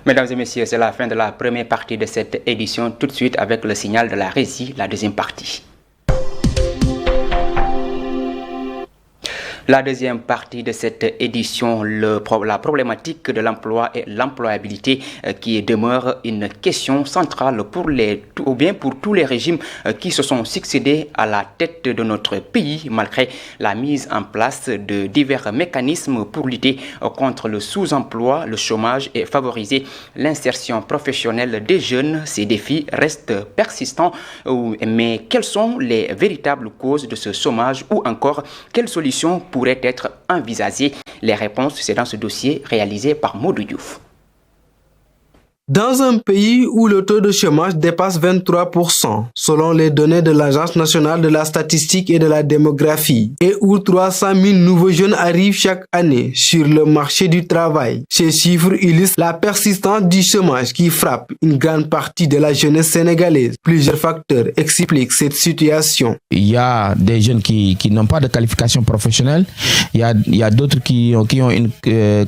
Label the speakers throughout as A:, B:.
A: Mesdames et messieurs, c'est la fin de la première partie de cette édition. Tout de suite avec le signal de la régie, la deuxième partie. La deuxième partie de cette édition, la problématique de l'emploi et l'employabilité qui demeure une question centrale pour tous les régimes qui se sont succédés à la tête de notre pays, malgré la mise en place de divers mécanismes pour lutter contre le sous-emploi, le chômage et favoriser l'insertion professionnelle des jeunes. Ces défis restent persistants, mais quelles sont les véritables causes de ce chômage ou encore quelles solutions pourraient être envisagées? Les réponses, c'est dans ce dossier réalisé par Modou Diouf.
B: Dans un pays où le taux de chômage dépasse 23%, selon les données de l'Agence nationale de la statistique et de la démographie, et où 300 000 nouveaux jeunes arrivent chaque année sur le marché du travail, ces chiffres illustrent la persistance du chômage qui frappe une grande partie de la jeunesse sénégalaise. Plusieurs facteurs expliquent cette situation.
C: Il y a des jeunes qui n'ont pas de qualification professionnelle, il y a d'autres qui ont une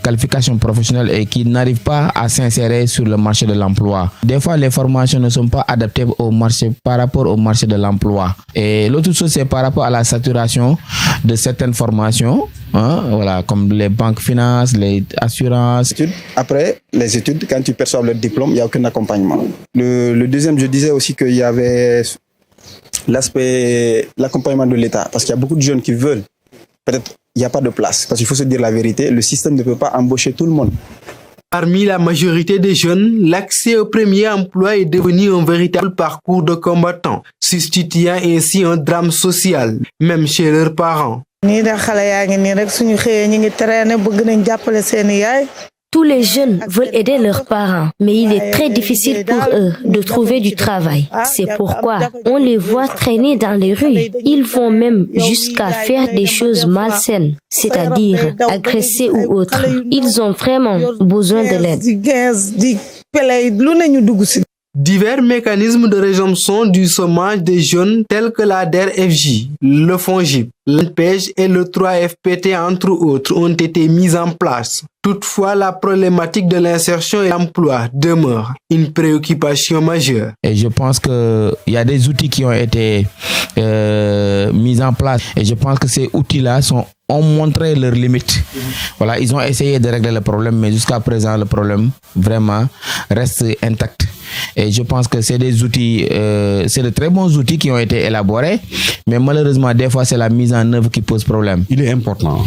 C: qualification professionnelle et qui n'arrivent pas à s'insérer sur le marché de l'emploi. Des fois, les formations ne sont pas adaptées au marché par rapport au marché de l'emploi. Et l'autre chose, c'est par rapport à la saturation de certaines formations, voilà, comme les banques finances, les assurances.
D: Après les études, quand tu perçois le diplôme, il n'y a aucun accompagnement. Le deuxième, je disais aussi qu'il y avait l'accompagnement de l'État, parce qu'il y a beaucoup de jeunes qui veulent. Peut-être il n'y a pas de place, parce qu'il faut se dire la vérité, le système ne peut pas embaucher tout le monde.
B: Parmi la majorité des jeunes, l'accès au premier emploi est devenu un véritable parcours de combattant, substituant ainsi un drame social, même chez leurs parents.
E: Tous les jeunes veulent aider leurs parents, mais il est très difficile pour eux de trouver du travail. C'est pourquoi on les voit traîner dans les rues. Ils vont même jusqu'à faire des choses malsaines, c'est-à-dire agresser ou autre. Ils ont vraiment besoin de l'aide.
B: Divers mécanismes de résorption du chômage des jeunes tels que la DER-FJ, le FONGIP, l'ANPEJ et le 3FPT entre autres ont été mis en place. Toutefois, la problématique de l'insertion et l'emploi demeure une préoccupation majeure.
C: Et je pense qu'il y a des outils qui ont été mis en place et je pense que ces outils-là ont montré leurs limites. Voilà, ils ont essayé de régler le problème, mais jusqu'à présent, le problème vraiment reste intact. Et je pense que c'est des outils, c'est de très bons outils qui ont été élaborés, mais malheureusement, des fois, c'est la mise en œuvre qui pose problème.
F: Il est important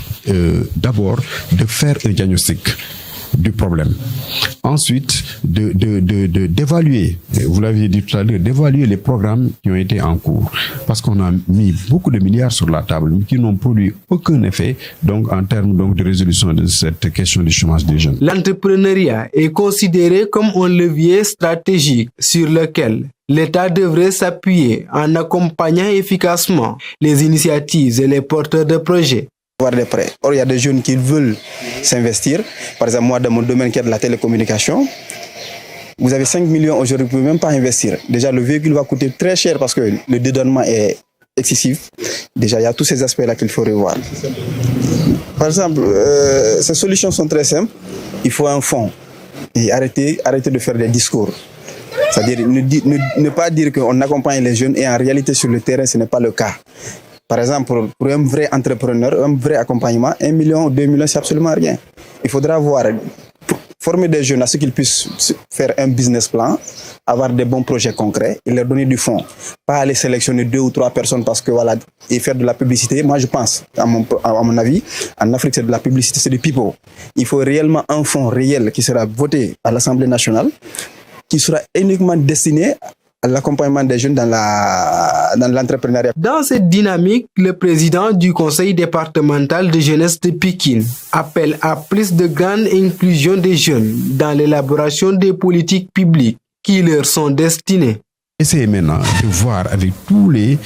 F: d'abord de faire un diagnostic du problème. Ensuite, d'évaluer, vous l'aviez dit tout à l'heure, d'évaluer les programmes qui ont été en cours. Parce qu'on a mis beaucoup de milliards sur la table, mais qui n'ont produit aucun effet en termes de résolution de cette question du chômage des jeunes.
B: L'entrepreneuriat est considéré comme un levier stratégique sur lequel l'État devrait s'appuyer en accompagnant efficacement les initiatives et les porteurs de projets.
D: Des prêts. Or, il y a des jeunes qui veulent s'investir. Par exemple, moi, dans mon domaine qui est de la télécommunication, vous avez 5 millions aujourd'hui, vous ne pouvez même pas investir. Déjà, le véhicule va coûter très cher parce que le dédouanement est excessif. Déjà, il y a tous ces aspects-là qu'il faut revoir. Par exemple, ces solutions sont très simples. Il faut un fonds. Et arrêter de faire des discours. C'est-à-dire ne pas dire qu'on accompagne les jeunes et en réalité, sur le terrain, ce n'est pas le cas. Par exemple, pour un vrai entrepreneur, un vrai accompagnement, 1 million, 2 millions, c'est absolument rien. Il faudra former des jeunes à ce qu'ils puissent faire un business plan, avoir des bons projets concrets et leur donner du fonds. Pas aller sélectionner 2 ou 3 personnes parce que voilà, et faire de la publicité. Moi, je pense, à mon avis, en Afrique, c'est de la publicité, c'est du people. Il faut réellement un fonds réel qui sera voté à l'Assemblée nationale, qui sera uniquement destiné à l'accompagnement des jeunes dans l'entrepreneuriat.
B: Dans cette dynamique, le président du conseil départemental de jeunesse de Pikine appelle à plus de grande inclusion des jeunes dans l'élaboration des politiques publiques qui leur sont destinées.
F: essayer maintenant de voir avec tous les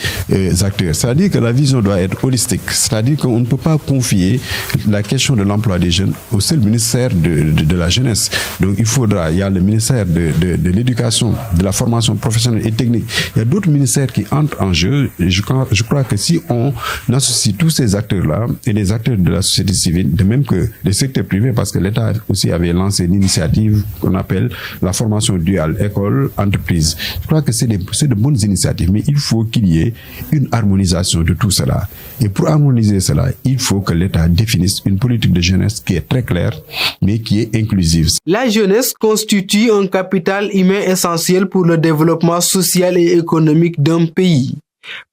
F: acteurs. C'est-à-dire que la vision doit être holistique. C'est-à-dire qu'on ne peut pas confier la question de l'emploi des jeunes au seul ministère de la jeunesse. Donc il y a le ministère de l'éducation, de la formation professionnelle et technique. Il y a d'autres ministères qui entrent en jeu. Je crois que si on associe tous ces acteurs-là et les acteurs de la société civile, de même que le secteur privé, parce que l'État aussi avait lancé une initiative qu'on appelle la formation duale école-entreprise. Je crois que c'est de bonnes initiatives, mais il faut qu'il y ait une harmonisation de tout cela. Et pour harmoniser cela, il faut que l'État définisse une politique de jeunesse qui est très claire, mais qui est inclusive.
B: La jeunesse constitue un capital humain essentiel pour le développement social et économique d'un pays.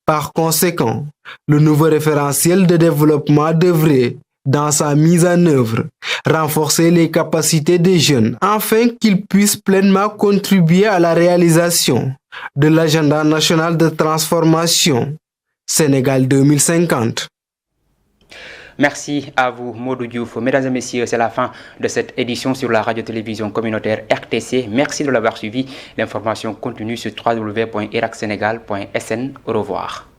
B: Par conséquent, le nouveau référentiel de développement devrait, dans sa mise en œuvre, renforcer les capacités des jeunes afin qu'ils puissent pleinement contribuer à la réalisation de l'agenda national de transformation Sénégal 2050.
A: Merci à vous, Modou Diouf. Mesdames et messieurs, c'est la fin de cette édition sur la radio-télévision communautaire RTC. Merci de l'avoir suivi. L'information continue sur www.iracsenegal.sn. Au revoir.